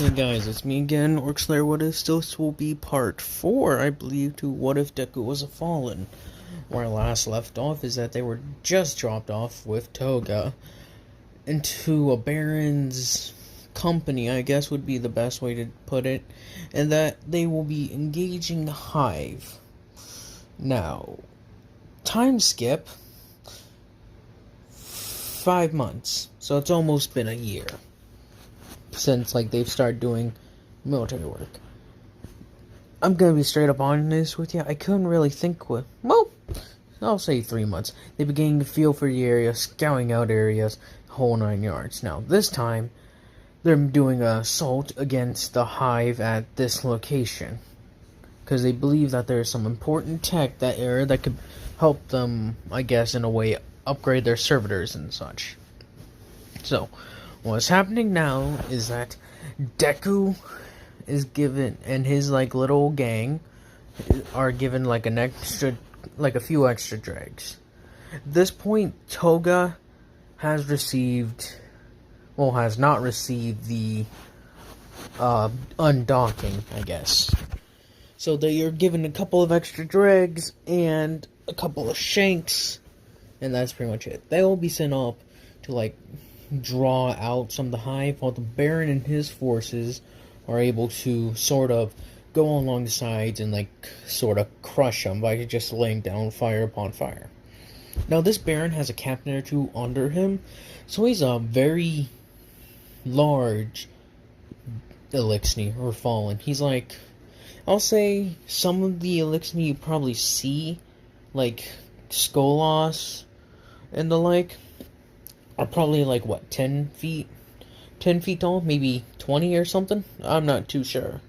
Hey guys, it's me again, Orcslayer. What if this will be part 4, I believe, to What If Deku Was a Fallen. Where I last left off is that they were just dropped off with Toga into a Baron's company, I guess would be the best way to put it, and that they will be engaging Hive. Now, time skip 5 months, so it's almost been a year since they've started doing military work. I'm gonna be straight up honest with you. I couldn't really think with, well, I'll say 3 months. They began to feel for the area, scouting out areas, whole 9 yards. Now this time, they're doing an assault against the Hive at this location because they believe that there's some important tech that area that could help them, I guess, in a way, upgrade their servitors and such. So, what's happening now is that Deku is given, and his little gang are given a few extra dregs. At this point, Toga has not received the undocking, I guess. So they are given a couple of extra dregs and a couple of shanks, and that's pretty much it. They will be sent up to draw out some of the Hive, while the Baron and his forces are able to sort of go along the sides and sort of crush them by just laying down fire upon fire. Now this Baron has a captain or two under him, so he's a very large Elixir or Fallen. He's I'll say some of the Elixir you probably see, like Skolas and the like, are probably 10 feet tall, maybe 20 or something. I'm not too sure.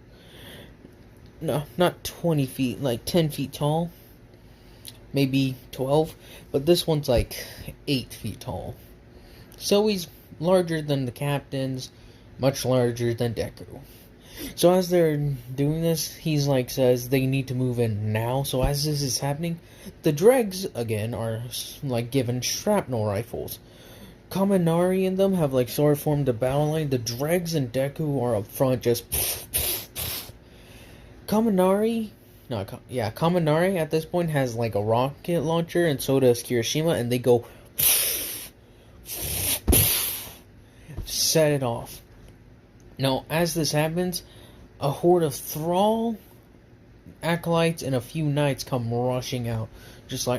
No, not 20 feet, 10 feet tall, maybe 12, but this one's 8 feet tall. So he's larger than the captains, much larger than Deku. So as they're doing this, he's says they need to move in now. So as this is happening, the dregs again are given shrapnel rifles. Kaminari and them have sort of formed a battle line. The dregs and Deku are up front, just Kaminari at this point has a rocket launcher, and so does Kirishima, and they go set it off. Now, as this happens, a horde of Thrall acolytes and a few knights come rushing out, just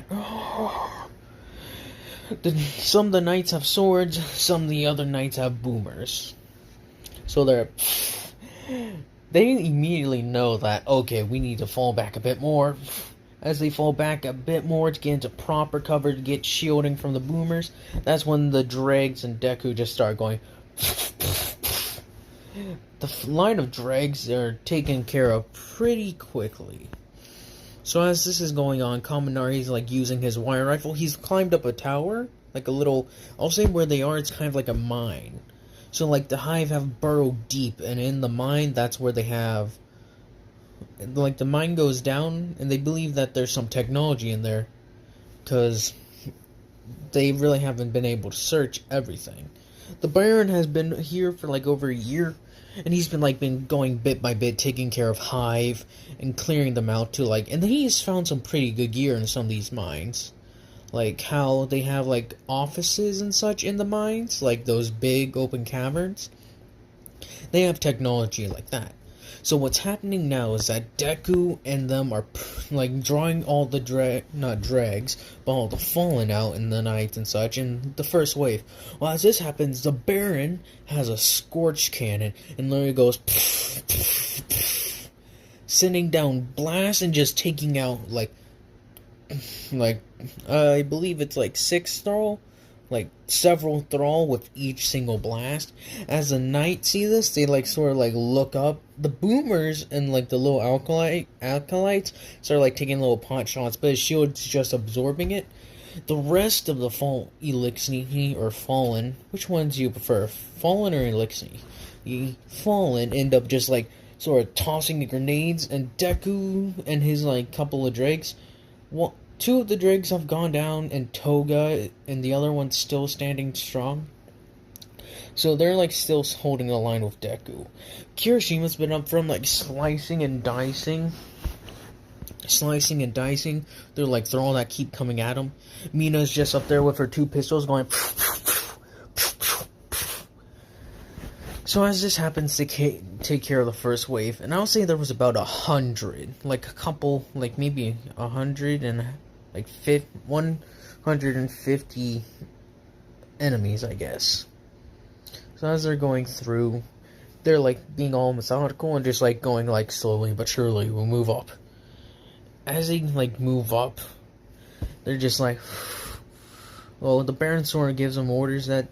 some of the knights have swords, some of the other knights have boomers. So they immediately know that, okay, we need to fall back a bit more. As they fall back a bit more to get into proper cover, to get shielding from the boomers, that's when the dregs and Deku just start going. The line of dregs are taken care of pretty quickly. So as this is going on, Kaminari's using his wire rifle. He's climbed up a tower, a little, I'll say where they are, it's kind of like a mine. So the Hive have burrowed deep, and in the mine, that's where they have, the mine goes down, and they believe that there's some technology in there, because they really haven't been able to search everything. The Baron has been here for over a year, and he's been going bit by bit, taking care of Hive and clearing them out to and he's found some pretty good gear in some of these mines. How they have offices and such in the mines, those big open caverns. They have technology like that. So what's happening now is that Deku and them are drawing all the not dregs, but all the Fallen out in the night and such in the first wave. Well, as this happens, the Baron has a scorch cannon and literally goes sending down blasts and just taking out I believe it's 6 Thrall, several Thrall with each single blast. As the knights see this, they sort of look up. The boomers and the little acolytes start taking little pot shots, but his shield's just absorbing it. The rest of the Elixir or Fallen, which ones do you prefer, Fallen or Elixir? The Fallen end up just sort of tossing the grenades, and Deku and his couple of dregs, well, 2 of the dregs have gone down, and Toga and the other one's still standing strong. So they're like still holding the line with Deku. Kirishima's been up from like slicing and dicing. They're like throwing that keep coming at him. Mina's just up there with her 2 pistols going. So as this happens to take care of the first wave, and I'll say there was about 100, like a couple, like maybe 100 and like 150 enemies, I guess. So as they're going through, they're like being all methodical and just like going like slowly but surely we'll move up. As they like move up, they're just like, well, the Baron sort of gives them orders that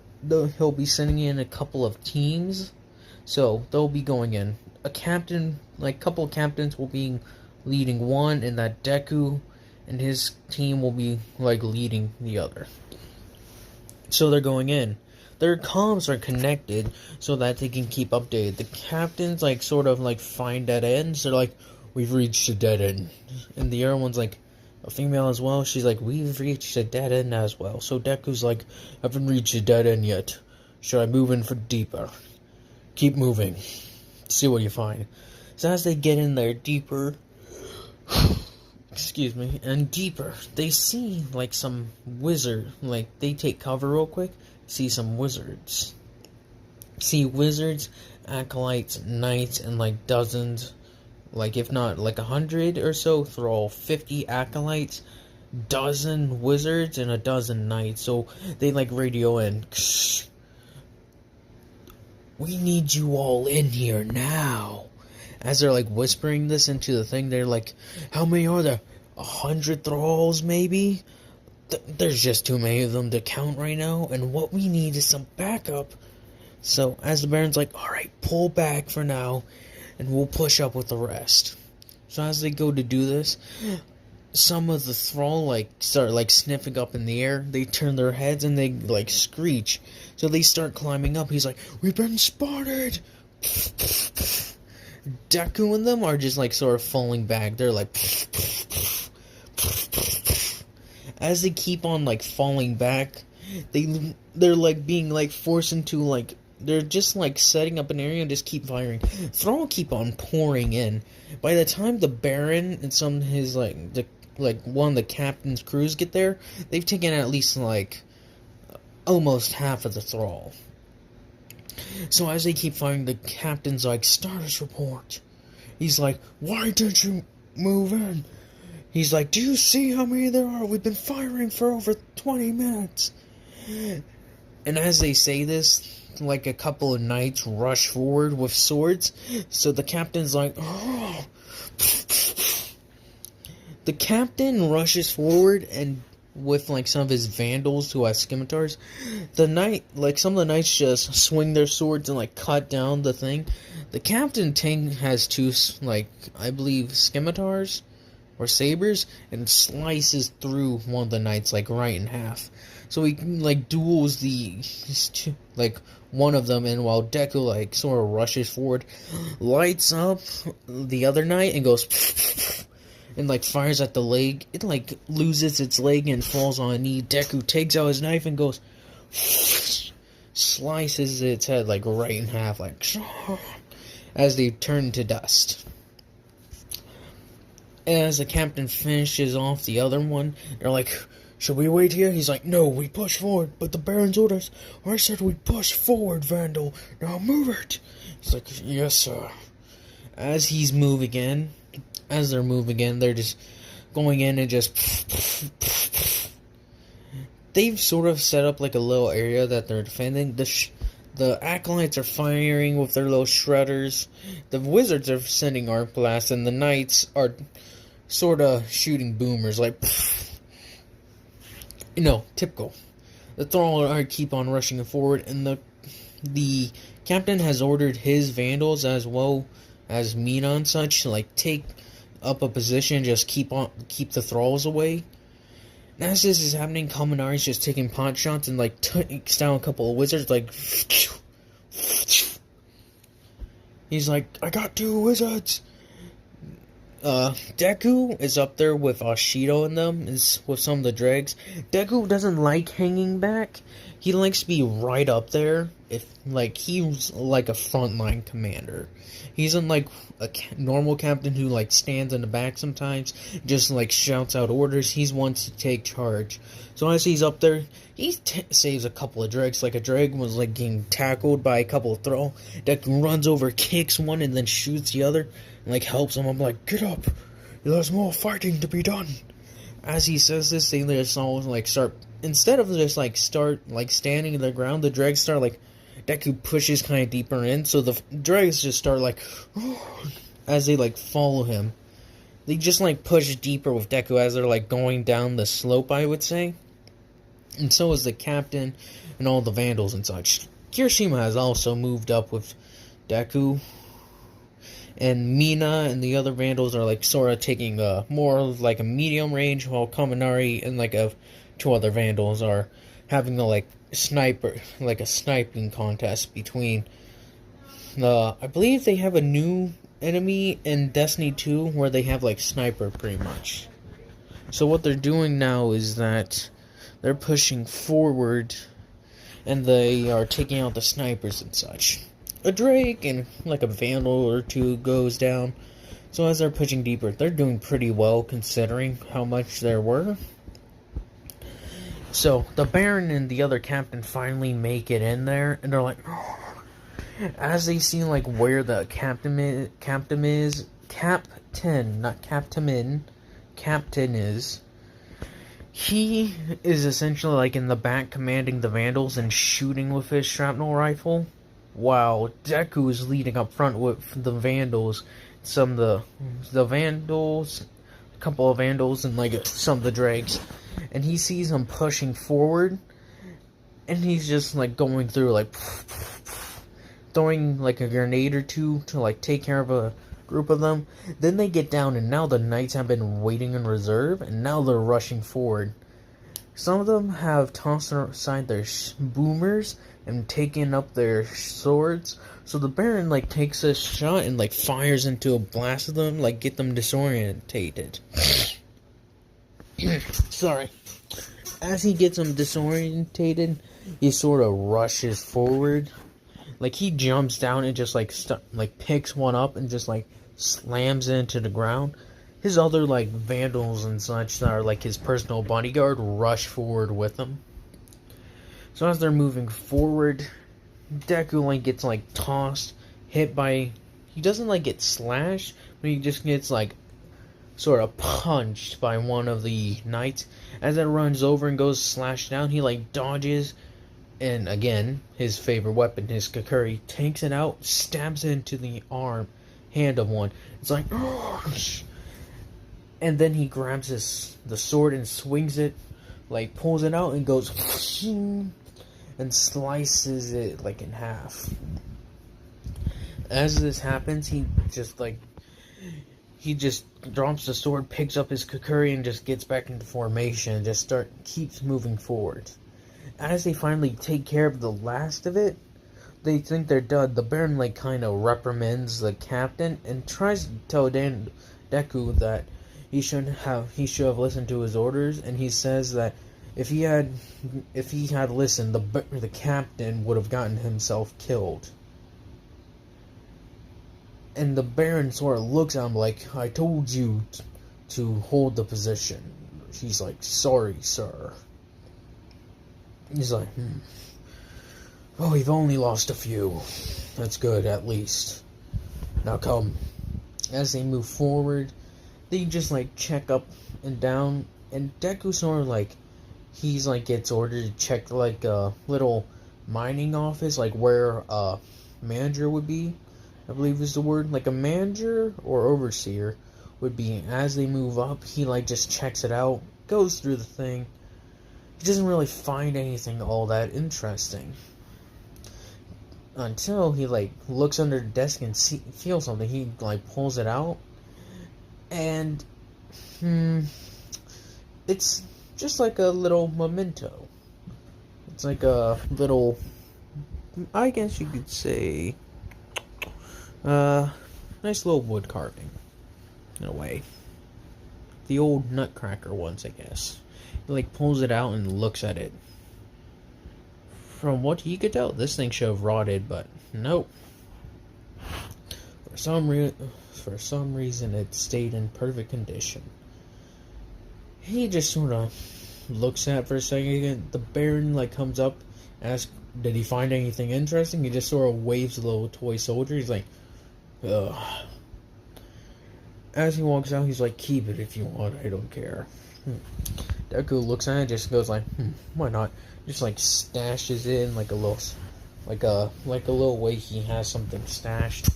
he'll be sending in a couple of teams, so they'll be going in. A couple of captains will be leading one, and that Deku and his team will be like leading the other. So they're going in. Their comms are connected so that they can keep updated. The captains like sort of like find dead ends. They're like, we've reached a dead end, and the other one's like, a female as well, she's like, we've reached a dead end as well. So Deku's like, I haven't reached a dead end yet. Should I move in for deeper? Keep moving. See what you find. So as they get in there deeper, excuse me, and deeper, they see like some wizard, like they take cover real quick, see some wizards. See wizards, acolytes, knights, and like dozens, like if not like 100 or so thrall, 50 acolytes, dozen wizards, and a dozen knights. So they like radio in, we need you all in here now. As they're like whispering this into the thing, they're like, how many are there? 100 thralls maybe? There's just too many of them to count right now, and what we need is some backup. So as the Baron's like, alright, pull back for now, and we'll push up with the rest. So as they go to do this, some of the thrall like start like sniffing up in the air. They turn their heads and they like screech. So they start climbing up. He's like, we've been spotted. Deku and them are just like sort of falling back. They're like, as they keep on like falling back, they're like being like forced into like, they're just like setting up an area and just keep firing. Thrall keep on pouring in. By the time the Baron and some of his one of the captain's crews get there, they've taken at least like almost half of the thrall. So as they keep firing, the captain's like, status report. He's like, why didn't you move in? He's like, do you see how many there are? We've been firing for over 20 minutes. And as they say this, like a couple of knights rush forward with swords. So the captain's like, oh. The captain rushes forward and with like some of his vandals who have scimitars. The knight, like some of the knights just swing their swords and like cut down the thing. The captain has 2, like, I believe scimitars or sabers, and slices through one of the knights like right in half. So he like duels like one of them, and while Deku like sort of rushes forward, lights up the other knight and goes and like fires at the leg. It like loses its leg and falls on a knee. Deku takes out his knife and goes slices its head like right in half, like as they turn to dust. As the captain finishes off the other one, they're like, should we wait here? He's like, no, we push forward. But the Baron's orders, I said we push forward, Vandal. Now move it. He's like, yes, sir. As they're moving in, they're just going in and just... They've sort of set up like a little area that they're defending. The acolytes are firing with their little shredders. The wizards are sending arc blasts, and the knights are sort of shooting boomers, like, typical. The thrall keep on rushing forward, and the captain has ordered his vandals as well as Mina and such to like take up a position, just keep the thralls away. And as this is happening, Kaminari's just taking pot shots and like takes down a couple of wizards, like. He's like, I got 2 wizards. Deku is up there with Ashido in them, is with some of the dregs. Deku doesn't like hanging back. He likes to be right up there. if like he's like a frontline commander. He's in like a normal captain who like stands in the back sometimes, just like shouts out orders. He's wants to take charge. So as he's up there, he saves a couple of dregs. Like a dreg was like getting tackled by a couple of throw. Deku runs over, kicks one, and then shoots the other, and like helps him. I'm like, get up! There's more fighting to be done. As he says this, they just all like start, instead of just like start like standing in the ground, the dregs start like, Deku pushes kind of deeper in, so the dregs just start like, as they like follow him. They just like push deeper with Deku as they're like going down the slope, I would say. And so is the captain and all the vandals and such. Kirishima has also moved up with Deku. And Mina and the other vandals are like sort of taking more of like a medium range, while Kaminari and like two other vandals are having a like a sniping contest between I believe they have a new enemy in Destiny 2 where they have like sniper pretty much. So what they're doing now is that they're pushing forward and they are taking out the snipers and such. A Drake and like a Vandal or two goes down. So as they're pushing deeper, they're doing pretty well considering how much there were. So the Baron and the other captain finally make it in there, and they're like, as they see like where the captain is, he is essentially like in the back commanding the Vandals and shooting with his shrapnel rifle, while Deku is leading up front with the Vandals. Some of the Vandals, a couple of Vandals, and like some of the Dregs. And he sees them pushing forward, and he's just like going through like throwing like a grenade or two to like take care of a group of them. Then they get down, and now the knights have been waiting in reserve, and now they're rushing forward. Some of them have tossed aside their boomers and taken up their swords. So the Baron like takes a shot and like fires into a blast of them, like get them disorientated. Sorry. As he gets them disorientated, he sort of rushes forward. Like he jumps down and just like picks one up and just like slams it into the ground. His other like vandals and such that are like his personal bodyguard rush forward with him. So as they're moving forward, Deku like gets like tossed, hit by, he doesn't like get slashed, but he just gets like sort of punched by one of the knights. As it runs over and goes slash down, he like dodges, and again, his favorite weapon, his Kakuri, takes it out, stabs it into the hand of one. It's like, and then he grabs the sword and swings it, like pulls it out and goes and slices it like in half. As this happens, he just drops the sword, picks up his Kakuri, and just gets back into formation and just keeps moving forward. As they finally take care of the last of it, they think they're done. The Baron like kind of reprimands the captain and tries to tell Deku that he should have listened to his orders, and he says that if he had listened, the captain would have gotten himself killed. And the Baron sort of looks at him like, I told you to hold the position. He's like, sorry, sir. He's like, well, we've only lost a few. That's good, at least. Now come. As they move forward, they just like check up and down, and Deku sort of like, he's like gets ordered to check like a little mining office, like where a manager would be, I believe is the word, like a manager or overseer would be. As they move up, he like just checks it out, goes through the thing. He doesn't really find anything all that interesting until he like looks under the desk and feels something. He like pulls it out, and it's just like a little memento. It's like a little, I guess you could say, nice little wood carving, in a way. The old Nutcracker ones, I guess. He like pulls it out and looks at it from what he could tell, this thing should have rotted, but nope. For some reason, it stayed in perfect condition. He just sort of looks at it for a second. The Baron like comes up, asks, "Did he find anything interesting?" He just sort of waves a little toy soldier. He's like, "Ugh." As he walks out, he's like, "Keep it if you want. I don't care." Deku looks at it, and just goes like, "Why not?" Just like stashes it in like a little way he has something stashed.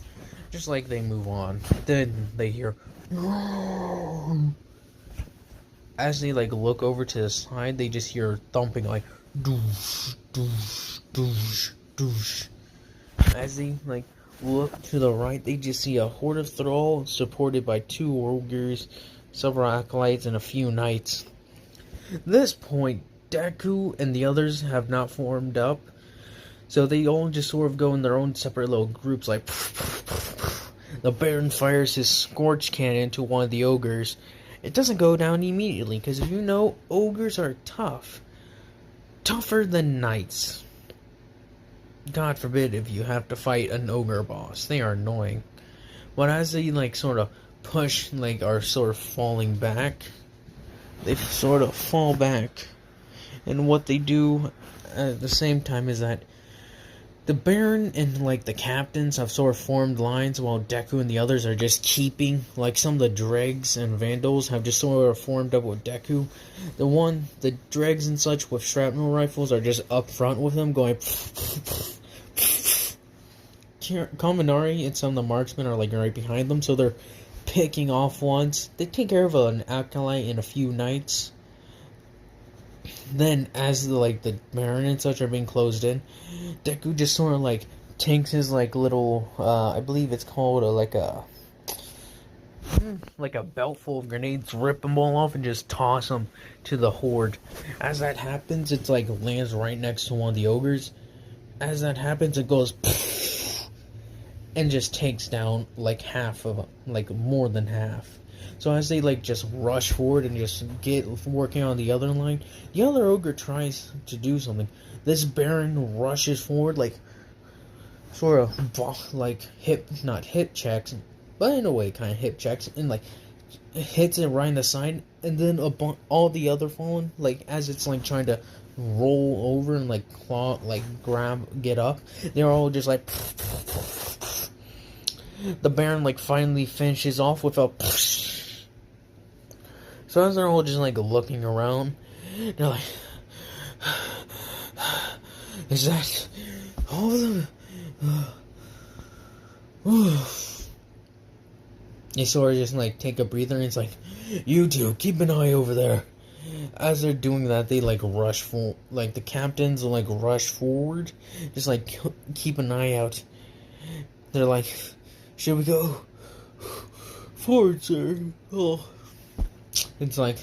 Just like they move on. Then they hear, as they like look over to the side, they just hear thumping like doosh, doosh, doosh, doosh. As they like look to the right, they just see a horde of thralls supported by 2 ogres, several acolytes, and a few knights. At this point, Deku and the others have not formed up, so they all just sort of go in their own separate little groups. Like, the Baron fires his Scorch Cannon to one of the ogres. It doesn't go down immediately, because if you know, ogres are tough. Tougher than knights. God forbid if you have to fight an ogre boss. They are annoying. But as they, like, sort of push, like, are sort of falling back, they sort of fall back. And what they do at the same time is that the Baron and, like, the captains have sort of formed lines while Deku and the others are just keeping, like, some of the dregs and vandals have just sort of formed up with Deku. The dregs and such with shrapnel rifles are just up front with them going Kaminari and some of the marksmen are, like, right behind them, so they're picking off ones. They take care of an acolyte and a few knights. Then, as the Baron and such are being closed in, Deku just sort of, like, takes his, like, little, I believe it's called, like a belt full of grenades, rip them all off, and just toss them to the horde. As that happens, it's, like, lands right next to one of the ogres. As that happens, it goes, and just takes down, like, half of them, like, more than half. So as they, like, just rush forward and just get working on the other line, the other ogre tries to do something. This Baron rushes forward, like, sort of, like, not hip checks, but in a way kind of hip checks, and, like, hits it right in the side, and then all the other fallen, like, as it's, like, trying to roll over and, like, claw, like, get up, they're all just, like, the Baron, like, finally finishes off with a so as they're all just, like, looking around, they're like, is that all of them? They sort of just, like, take a breather, and it's like, you two, keep an eye over there. As they're doing that, they, like, rush forward, like, the captains will, like, rush forward, just, like, keep an eye out. They're like, should we go forward, sir? Oh. It's like,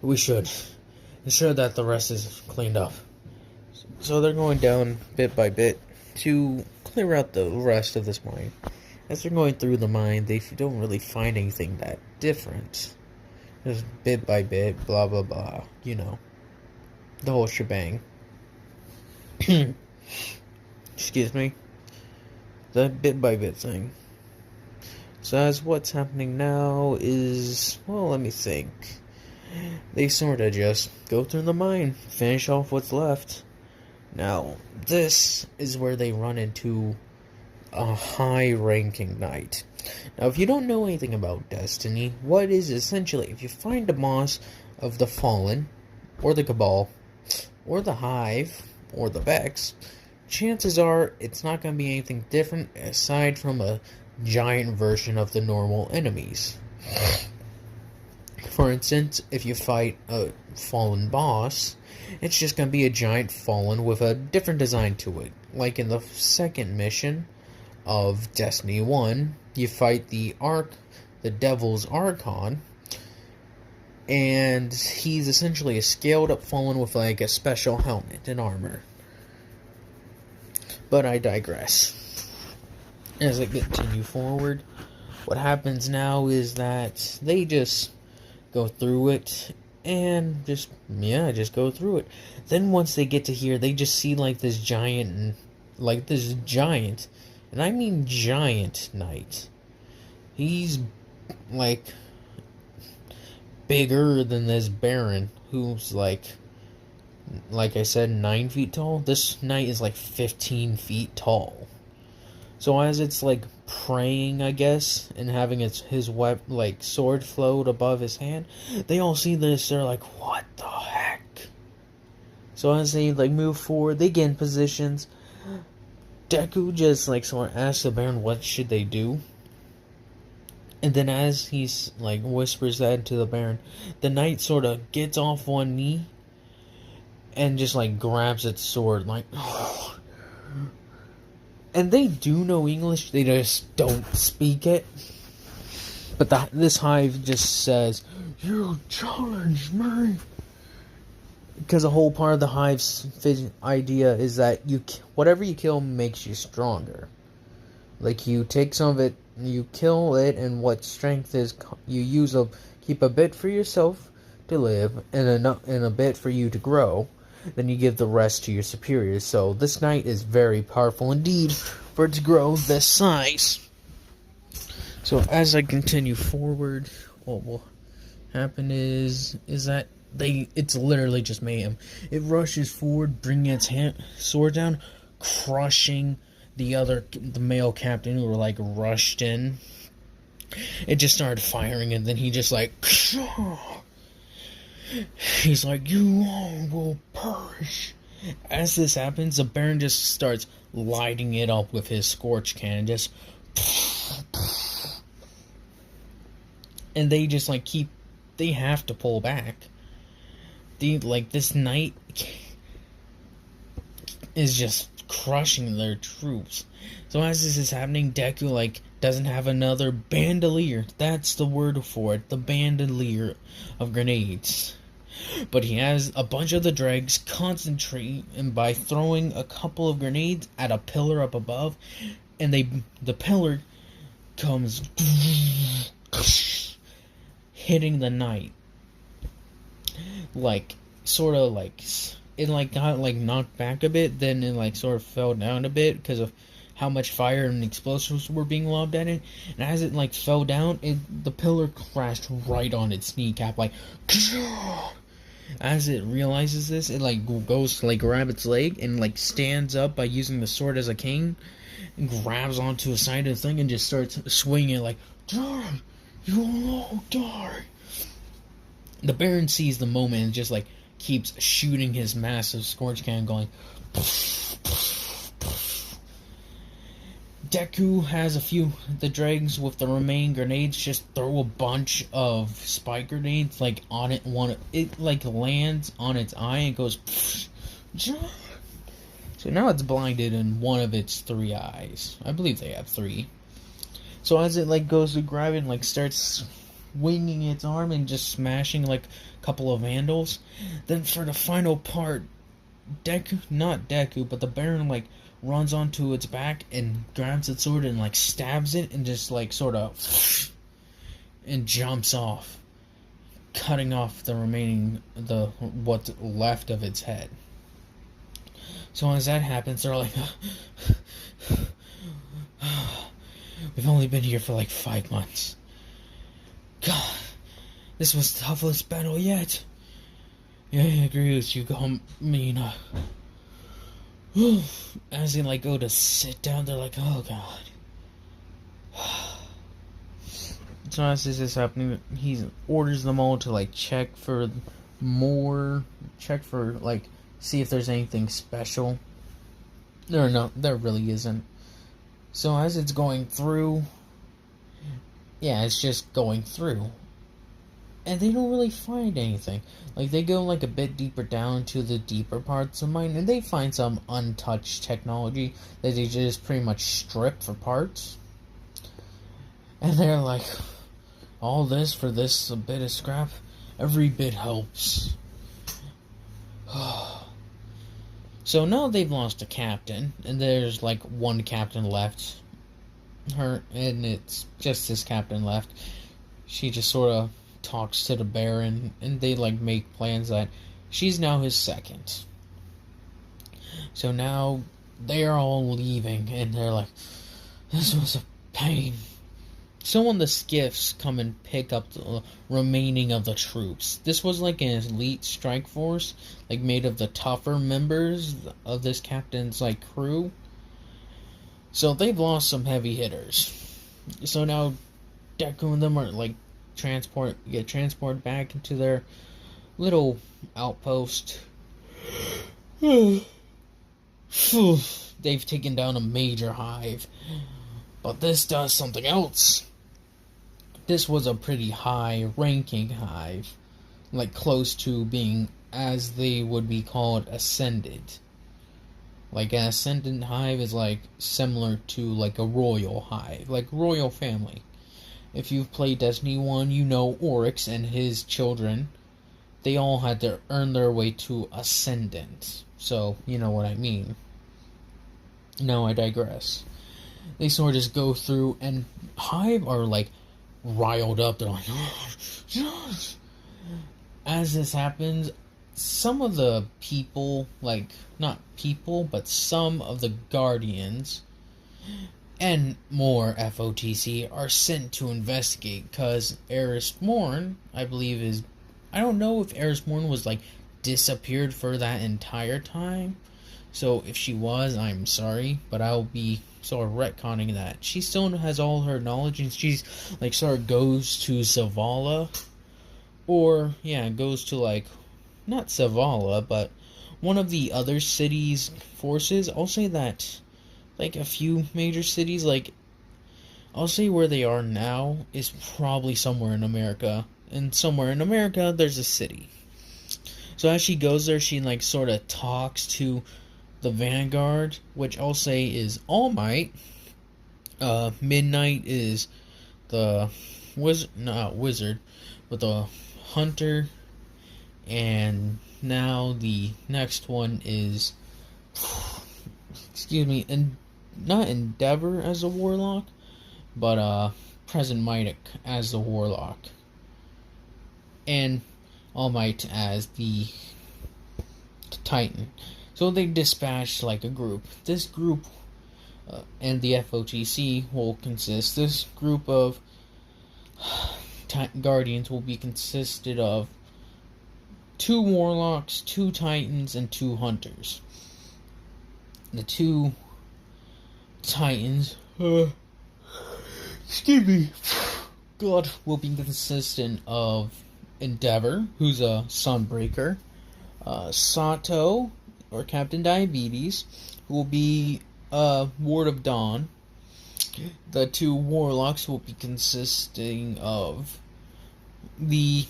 we should ensure that the rest is cleaned up. So they're going down bit by bit to clear out the rest of this mine. As they're going through the mine, they don't really find anything that different. Just bit by bit, blah blah blah, you know, the whole shebang. Excuse me. The bit by bit thing. So as what's happening now is, well, let me think. They sort of just go through the mine, finish off what's left. Now, this is where they run into a high-ranking knight. Now, if you don't know anything about Destiny, what is essentially, if you find a boss of the Fallen, or the Cabal, or the Hive, or the Vex, chances are it's not going to be anything different aside from a giant version of the normal enemies. For instance, if you fight a fallen boss, it's just going to be a giant fallen with a different design to it. Like in the second mission of Destiny 1, you fight the Devil's Archon, and he's essentially a scaled up fallen with like a special helmet and armor. But I digress. As they continue forward, what happens now is that they just go through it, and just go through it. Then once they get to here, they just see like this giant, and I mean giant knight. He's like bigger than this baron, who's like I said, 9 feet tall. This knight is like 15 feet tall. So as it's like praying, I guess, and having his sword float above his hand, they all see this. They're like, "What the heck?" So as they like move forward, they get in positions. Deku just like sort of asks the Baron what should they do, and then as he's like whispers that to the Baron, the knight sort of gets off one knee and just like grabs its sword like. And they do know English, they just don't speak it. But this hive just says, "You challenge me." Because a whole part of the hive's idea is that whatever you kill makes you stronger. Like, you take some of it, you kill it, and what strength is, you keep a bit for yourself to live, and a bit for you to grow. Then you give the rest to your superiors. So this knight is very powerful indeed for it to grow this size. So as I continue forward, what will happen is that it's literally just mayhem. It rushes forward, bringing its sword down, crushing the male captain who were like rushed in. It just started firing, and then he just like. He's like, "You all will perish." As this happens, the Baron just starts lighting it up with his scorch cannon, just, and they just like they have to pull back. This knight is just crushing their troops. So as this is happening, Deku like doesn't have another bandolier. That's the word for it, the bandolier of grenades. But he has a bunch of the dregs concentrate, and by throwing a couple of grenades at a pillar up above, and the pillar comes hitting the knight. Like, sort of like, it like got like knocked back a bit, then it like sort of fell down a bit because of how much fire and explosives were being lobbed at it. And as it like fell down, the pillar crashed right on its kneecap, like. As it realizes this, it like goes to like grab its leg and like stands up by using the sword as a cane, and grabs onto a side of the thing and just starts swinging it like, "Die! You will all die!" The Baron sees the moment and just like keeps shooting his massive scorch cannon, going. Deku has the dregs with the remaining grenades just throw a bunch of spike grenades like on it. It like lands on its eye and goes. So now it's blinded in one of its 3 eyes. I believe they have 3. So as it like goes to grab it and like starts swinging its arm and just smashing like a couple of vandals, then for the final part, not Deku, but the Baron like runs onto its back and grabs its sword and like stabs it and just like sort of and jumps off, cutting off what's left of its head. So as that happens, they're like, "We've only been here for like 5 months. God, this was the toughest battle yet." "Yeah, I agree with you, Mina." As they like go to sit down, they're like, "Oh God." So as this is happening, he orders them all to like check for like see if there's anything special. There really isn't. So as it's going through, it's just going through. And they don't really find anything. Like, they go like a bit deeper down to the deeper parts of mine, and they find some untouched technology that they just pretty much strip for parts. And they're like, "All this for this a bit of scrap? Every bit helps." So now they've lost a captain, and there's like one captain left. And it's just this captain left. She just sort of talks to the Baron, and they like make plans that she's now his second. So now they are all leaving, and they're like, this was a pain. So when the skiffs come and pick up the remaining of the troops, this was like an elite strike force, like made of the tougher members of this captain's like crew. So they've lost some heavy hitters. So now Deku and them are like get transported back into their little outpost. They've taken down a major hive. But this does something else. This was a pretty high ranking hive. Like close to being, as they would be called, ascended. Like an ascendant hive is like similar to like a royal hive. Like royal family. If you've played Destiny 1, you know Oryx and his children. They all had to earn their way to ascendant. So, you know what I mean. No, I digress. They sort of just go through, and hive are like riled up. They're like, as this happens, some of the people, like, not people, but some of the guardians and more FOTC are sent to investigate, because Eris Morn, I believe is, I don't know if Eris Morn was like disappeared for that entire time. So if she was, I'm sorry, but I'll be sort of retconning that. She still has all her knowledge, and she's like sort of goes to Zavala, or yeah, goes to like not Zavala, but one of the other cities' forces. I'll say that like a few major cities, like I'll say where they are now is probably somewhere in America, and somewhere in America there's a city. So as she goes there, she like sort of talks to the Vanguard, which I'll say is All Might. Midnight is the wizard, but the hunter, and now the next one is, excuse me, and not Endeavor as a warlock, but Present Might as the warlock, and All Might as the Titan. So they dispatched like a group. This group and the FOTC will consist. This group of Guardians will be consisted of 2 Warlocks, 2 Titans, and 2 Hunters. The 2 Titans, excuse me, God, will be consistent of Endeavor, who's a Sunbreaker, Sato, or Captain Diabetes, who will be Ward of Dawn. The 2 Warlocks will be consisting of the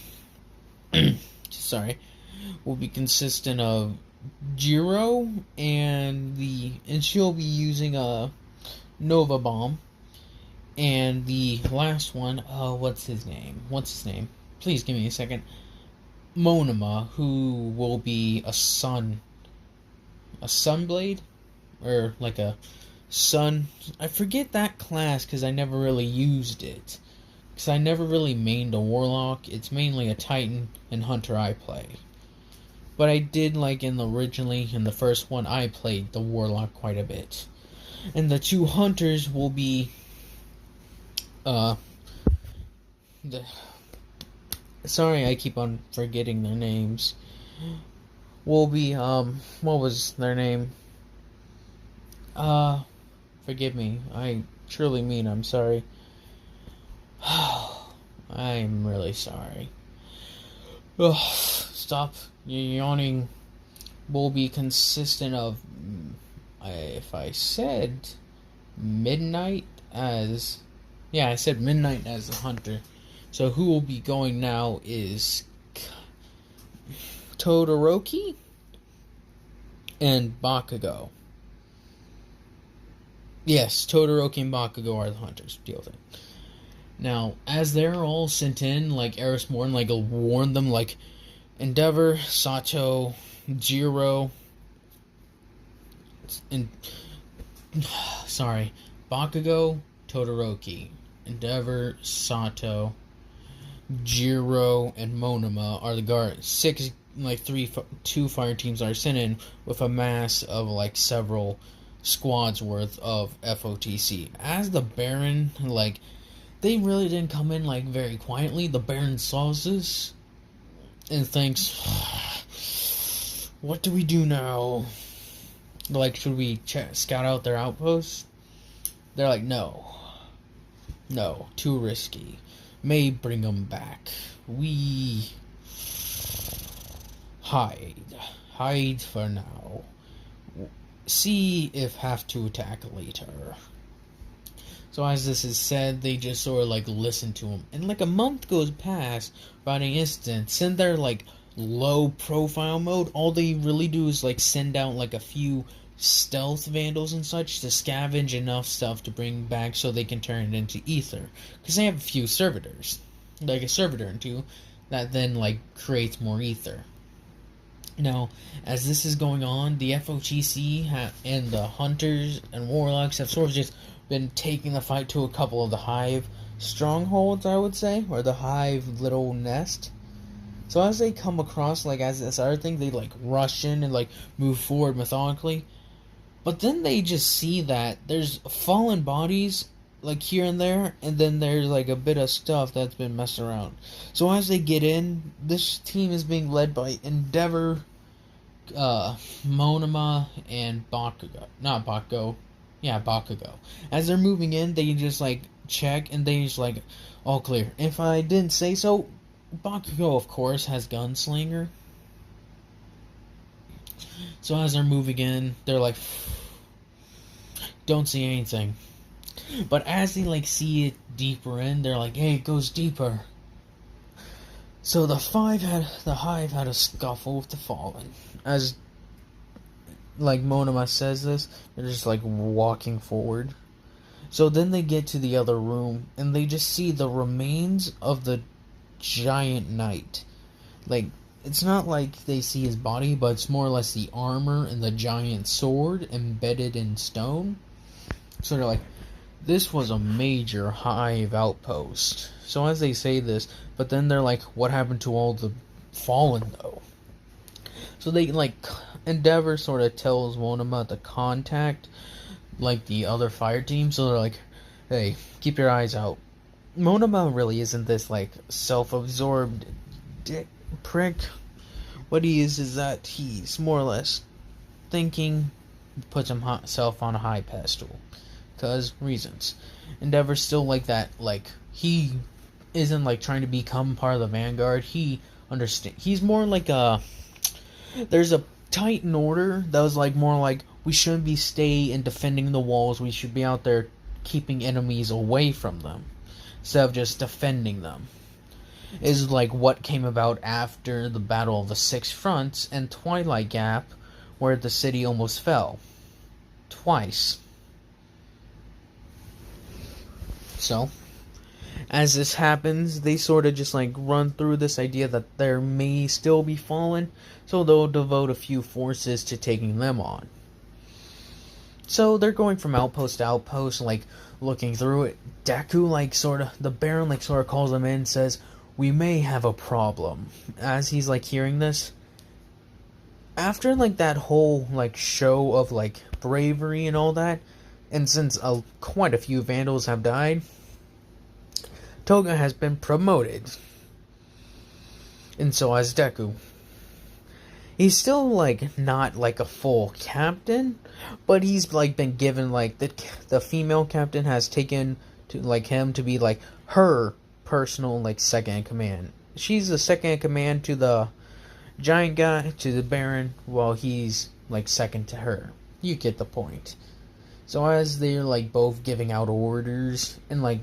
will be consistent of Jiro, and she'll be using a Nova Bomb. And the last one, what's his name? Please give me a second. Monoma, who will be a Sunblade, or like a Sun. I forget that class because I never really used it. Because I never really mained a Warlock. It's mainly a Titan and Hunter I play. But I did, like in the first one, I played the Warlock quite a bit. And the 2 Hunters will be sorry, I keep on forgetting their names. Will be what was their name? Forgive me. I truly mean I'm sorry. I'm really sorry. Ugh, stop yawning. Will be consistent of, if I said Midnight as, yeah, I said Midnight as the Hunter. So who will be going now is Todoroki and Bakugo. Yes, Todoroki and Bakugo are the Hunters. Deal with it. Now, as they're all sent in, like Eris Morn, like warn them, like Endeavor, Sato, Jiro, and Bakugo, Todoroki, Endeavor, Sato, Jiro and Monoma are the guard. Six, like two fire teams are sent in with a mass of like several squads worth of FOTC. As the Baron, like, they really didn't come in like very quietly. The Baron saw this and thinks, what do we do now? Like, should we scout out their outposts? They're like, no, too risky. May bring them back. We hide for now. See if have to attack later. So as this is said, they just sort of like listen to him, and like a month goes past without an instance. In their like low profile mode, all they really do is like send out like a few stealth vandals and such to scavenge enough stuff to bring back so they can turn it into ether, because they have a few servitors, like a servitor or two, that then like creates more ether. Now, as this is going on, the FOTC and the hunters and warlocks have sort of just been taking the fight to a couple of the hive strongholds, I would say, or the hive little nest. So as they come across, like, as this other thing, they like rush in and like move forward methodically. But then they just see that there's fallen bodies like here and there, and then there's like a bit of stuff that's been messed around. So as they get in, this team is being led by Endeavor, Monoma, and Bakugo. Not Bakugo. Yeah, Bakugo. As they're moving in, they just like check, and they just like, all clear. If I didn't say so, Bakugo, of course, has Gunslinger. So as they're moving in, they're like, don't see anything. But as they like see it deeper in, they're like, hey, it goes deeper. So the hive had a scuffle with the fallen. As like Monoma says this, they're just like walking forward. So then they get to the other room, and they just see the remains of the giant knight. Like, it's not like they see his body, but it's more or less the armor and the giant sword embedded in stone. So they're like, this was a major hive outpost. So as they say this, but then they're like, what happened to all the fallen though? So they like, Endeavor sort of tells Monoma to contact like the other fire team. So they're like, hey, keep your eyes out. Monoma really isn't this like self-absorbed dick prick. What he is that he's more or less thinking, puts himself on a high pedestal. Because reasons. Endeavor's still like that, like, he isn't like trying to become part of the Vanguard. He understands. He's more like there's a Titan order that was like more like, we shouldn't be stay and defending the walls. We should be out there keeping enemies away from them instead of just defending them. Is like what came about after the Battle of the Six Fronts and Twilight Gap, where the city almost fell. Twice. So, as this happens, they sort of just like run through this idea that there may still be fallen, so they'll devote a few forces to taking them on. So they're going from outpost to outpost, like looking through it. Deku, like the Baron, like sort of calls them in and says, we may have a problem. As he's like hearing this, after like that whole like show of like bravery and all that, and since quite a few Vandals have died, Toga has been promoted. And so has Deku. He's still like not like a full captain, but he's like been given like the female captain has taken to like him to be like her personal like second in command. She's the second in command to the giant guy, to the Baron, while he's like second to her. You get the point. So as they're like both giving out orders and like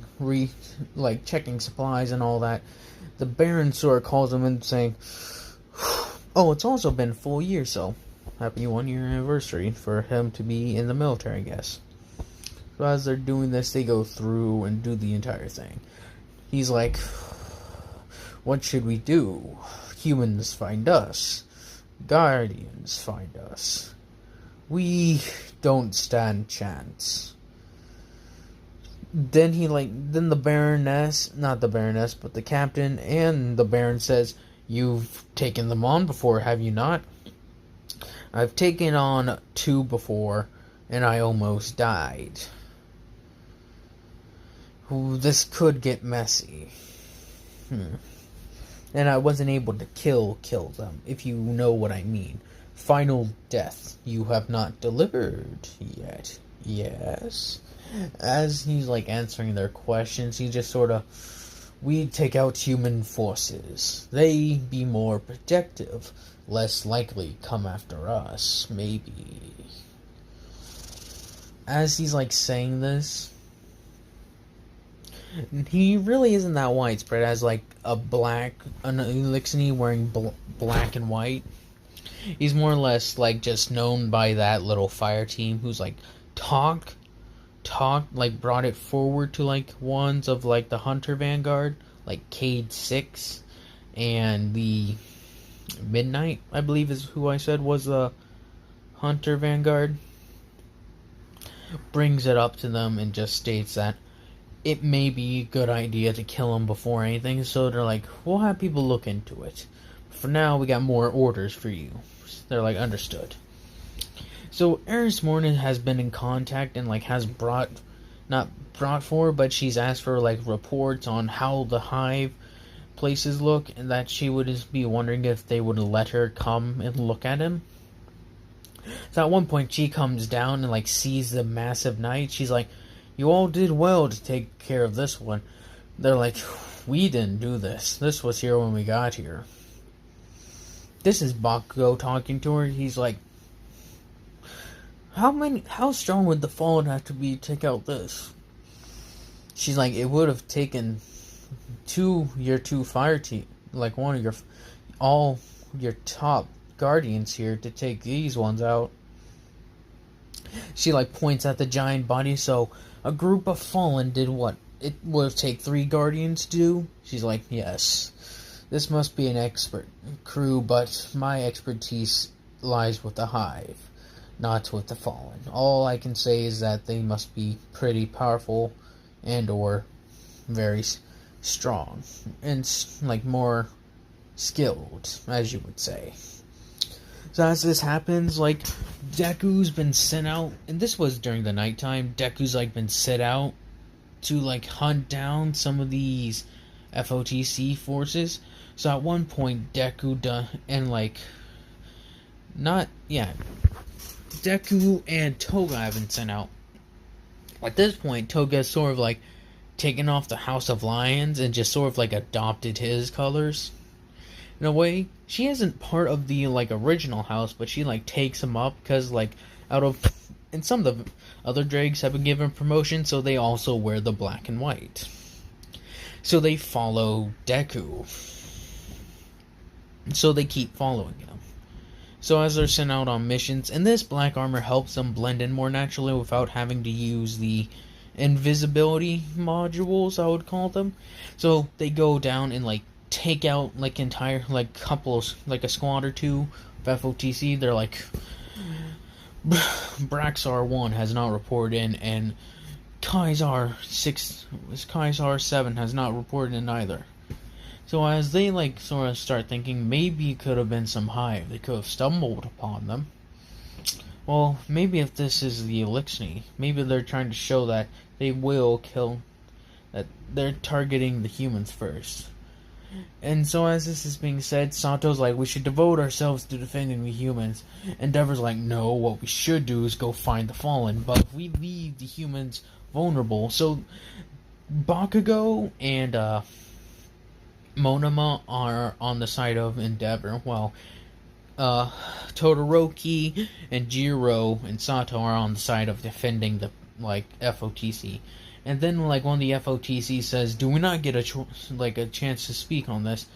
checking supplies and all that, the Baron sort of calls them in saying, oh, it's also been a full year, so happy 1 year anniversary for him to be in the military, I guess. So as they're doing this, they go through and do the entire thing. He's like, what should we do? Humans find us. Guardians find us. We don't stand chance. then the Baroness, not the Baroness, but the captain and the Baron says, "You've taken them on before, have you not?" "I've taken on 2 before, and I almost died. Ooh, this could get messy. And I wasn't able to kill them, if you know what I mean. Final death you have not delivered yet. Yes?" As he's like answering their questions, he just sort of, "We take out human forces. They be more protective, less likely come after us, maybe." As he's like saying this, he really isn't that widespread as like an Elixir wearing black and white. He's more or less like just known by that little fire team who's like talked like brought it forward to like ones of like the Hunter Vanguard, like Cade 6 and the Midnight, I believe is who I said was the Hunter Vanguard. Brings it up to them and just states that it may be a good idea to kill him before anything, so they're like, "We'll have people look into it. For now, we got more orders for you." They're like, "Understood." So Eris Morgan has been in contact and like has not brought for, but she's asked for like reports on how the hive places look, and that she would just be wondering if they would let her come and look at him. So at one point she comes down and like sees the massive knight. She's like, "You all did well to take care of this one." They're like, "We didn't do this. This was here when we got here." This is Bakugo talking to her. He's like, How strong would the Fallen have to be to take out this?" She's like, "It would have taken your two fire team, like one of all your top guardians here to take these ones out." She like points at the giant body. "So a group of Fallen did what it would take 3 guardians to do?" She's like, "Yes. This must be an expert crew, but my expertise lies with the hive, not with the Fallen. All I can say is that they must be pretty powerful and or very strong and like more skilled, as you would say." So as this happens, like Deku's been sent out, and this was during the nighttime. Deku's like been sent out to like hunt down some of these FOTC forces. So at one point, Deku and Toga have been sent out. At this point, Toga's sort of like taken off the House of Lions and just sort of like adopted his colors. In a way, she isn't part of the like original house, but she like takes him up because like and some of the other dregs have been given promotion, so they also wear the black and white. So they follow Deku. So they keep following him. So as they're sent out on missions, and this black armor helps them blend in more naturally without having to use the invisibility modules, I would call them. So they go down and like take out like entire like couples, like a squad or 2 of FOTC. They're like, Braxar 1 has not reported in, and Kaisar 7 has not reported in either. So as they like sort of start thinking maybe it could have been some hive, they could have stumbled upon them. Well, maybe if this is the Elixir, maybe they're trying to show that they will kill, that they're targeting the humans first. And so as this is being said, Sato's like, "We should devote ourselves to defending the humans." Endeavor's like, "No, what we should do is go find the Fallen, but if we leave the humans vulnerable." So Bakugo and Monoma are on the side of Endeavor, while Todoroki and Jiro and Sato are on the side of defending the like FOTC. And then like one of the FOTC says, "Do we not get a chance to speak on this?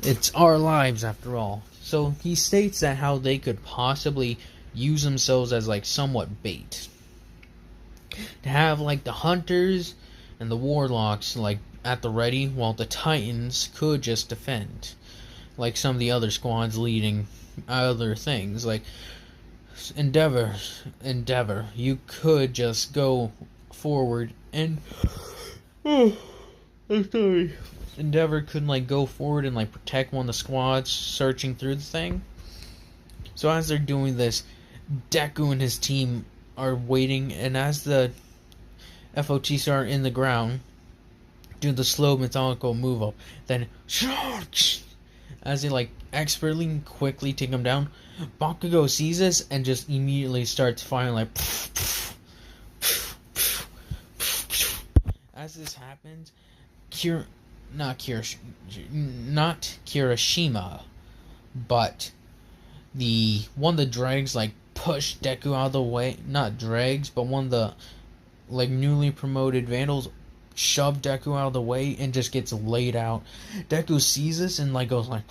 It's our lives after all." So he states that how they could possibly use themselves as like somewhat bait, to have like the hunters and the warlocks like at the ready, while the Titans could just defend, like some of the other squads leading other things. Like Endeavor, you could just go forward And oh, I'm sorry. Endeavor could like go forward and like protect one of the squads searching through the thing. So as they're doing this, Deku and his team are waiting, and as the FOTs are in the ground, do the slow methodical move up, then charge! As they like expertly and quickly take him down, Bakugo sees this and just immediately starts firing like. As this happens, not Kirishima, but one of the dregs like push Deku out of the way. Not dregs, but one of the like newly promoted vandals shove Deku out of the way and just gets laid out. Deku sees this and like goes like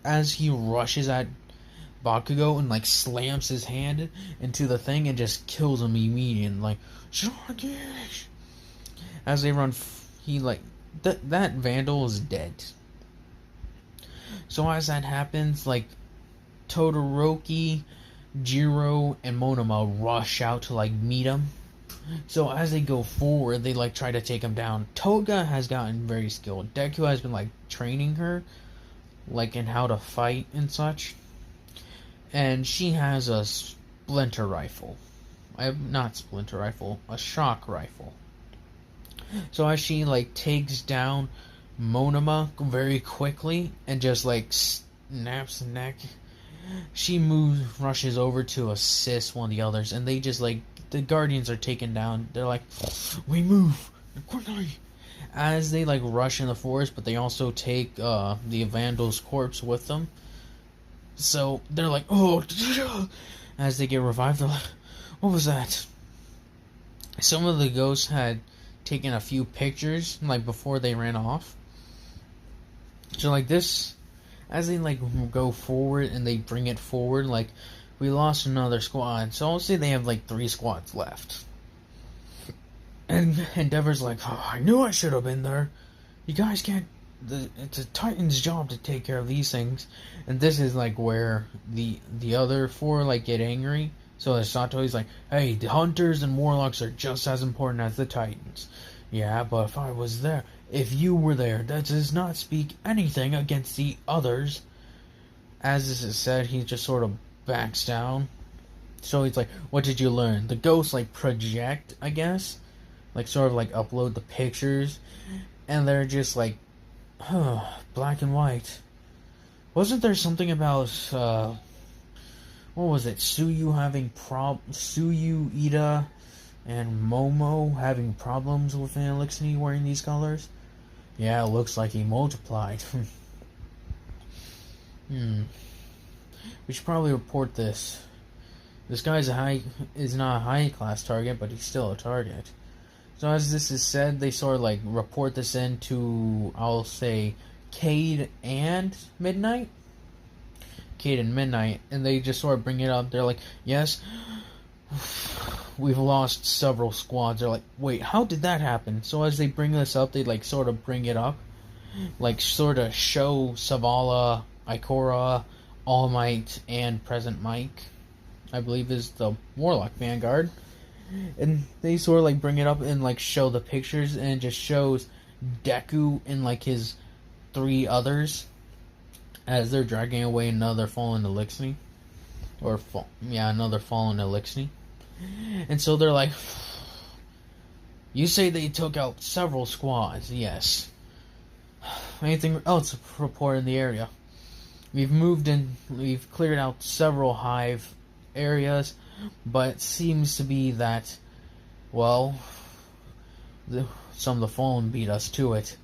as he rushes at Bakugo and like slams his hand into the thing and just kills him immediately. Like as they run, he like that vandal is dead. So as that happens, like Todoroki, Jiro, and Monoma rush out to like meet him. So as they go forward, they like try to take him down. Toga has gotten very skilled. Deku has been like training her, like in how to fight and such. And she has a splinter rifle. Not splinter rifle, a shock rifle. So as she like takes down Monoma very quickly and just like snaps the neck, she rushes over to assist one of the others, and they just like the Guardians are taken down. They're like, we move quickly as they like rush in the forest, but they also take the Vandal's corpse with them. So they're like, oh, as they get revived, they're like, what was that? Some of the ghosts had taken a few pictures like before they ran off. So like this, as they like go forward and they bring it forward, like we lost another squad. So I'll say they have like 3 squads left. And Endeavor's like, oh, I knew I should have been there. You guys can't. It's a Titan's job to take care of these things. And this is like where the other 4 like get angry. So Satoi's like, hey, the hunters and warlocks are just as important as the Titans. Yeah, but if you were there, that does not speak anything against the others. As this is said, he just sort of backs down. So he's like, what did you learn? The ghosts like project, I guess. Like sort of like upload the pictures. And they're just like, black and white. Wasn't there something about, what was it? Suyu, Ida, and Momo having problems with Elixir wearing these colors? Yeah, it looks like he multiplied. We should probably report this. This guy's is not a high class target, but he's still a target. So as this is said, they sort of like report this into, I'll say, Cade and Midnight. Cade and Midnight, and they just sort of bring it up. They're like, yes, we've lost several squads. They're like, wait, how did that happen? So as they bring this up, they like sort of bring it up, like sort of show Savala, Ikora, All Might, and Present Mike, I believe is the Warlock Vanguard. And they sort of like bring it up and like show the pictures, and it just shows Deku and like his 3 others as they're dragging away another fallen Elixir. Another fallen Elixir. And so they're like, you say they took out several squads. Yes. Anything else to report in the area? We've cleared out several hive areas, but it seems to be that, well, some of the fallen beat us to it.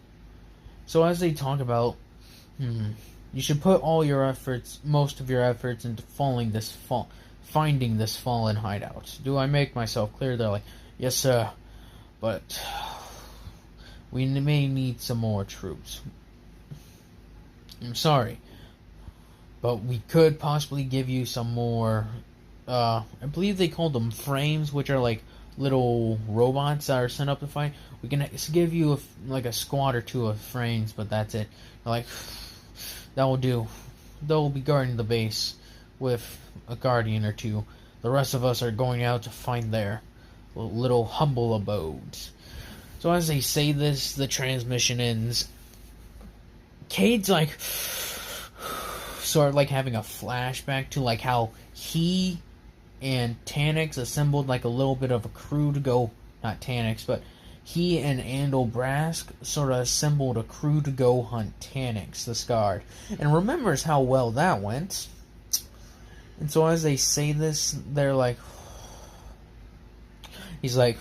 So as they talk about, you should put all your efforts, most of your efforts, into finding this fallen hideout. Do I make myself clear? They're like, yes, sir, but we may need some more troops. I'm sorry, but we could possibly give you some more. I believe they called them frames, which are like little robots that are sent up to fight. We can give you a squad or 2 of frames, but that's it. They're like, that will do. They'll be guarding the base with a guardian or 2. The rest of us are going out to find their little humble abodes. So as they say this, the transmission ends. Cade's like sort of like having a flashback to like how he and Tanix assembled like a little bit of a crew to go, not Tanix, but he and Andal Brask sort of assembled a crew to go hunt Tanix the Scarred, and remembers how well that went. And so as they say this, they're like, he's like,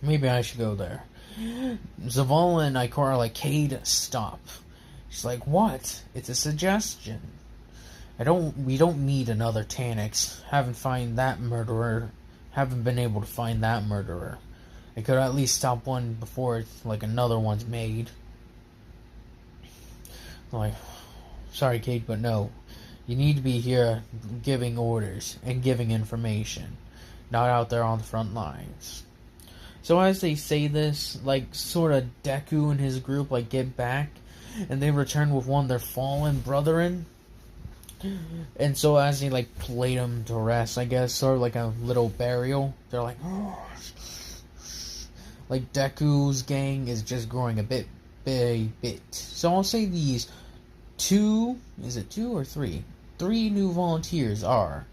maybe I should go there. Zavala and Ikora are like, Cade, stop. She's like, what? It's a suggestion. We don't need another Tanix. Haven't been able to find that murderer. I could at least stop one before like another one's made. I'm like, sorry, Kate, but no. You need to be here giving orders and giving information, not out there on the front lines. So as they say this, like, sort of Deku and his group, like, get back, and they return with one of their fallen brethren. And so as they, like, laid him to rest, I guess, sort of like a little burial, they're like, oh. Like, Deku's gang is just growing a bit. So I'll say these two, is it 2 or 3? 3 new volunteers are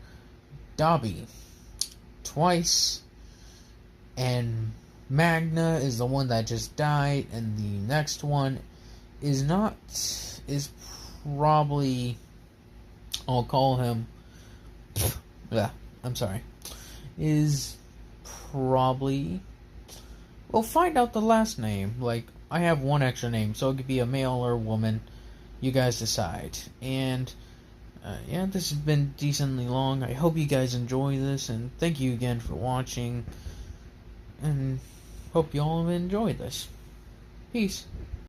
Dobby, Twice, and Magna is the one that just died, and the next one is probably, I'll call him, is probably, we'll find out the last name. Like, I have one extra name, so it could be a male or a woman. You guys decide. And, yeah, this has been decently long. I hope you guys enjoy this, and thank you again for watching. And hope you all have enjoyed this. Peace.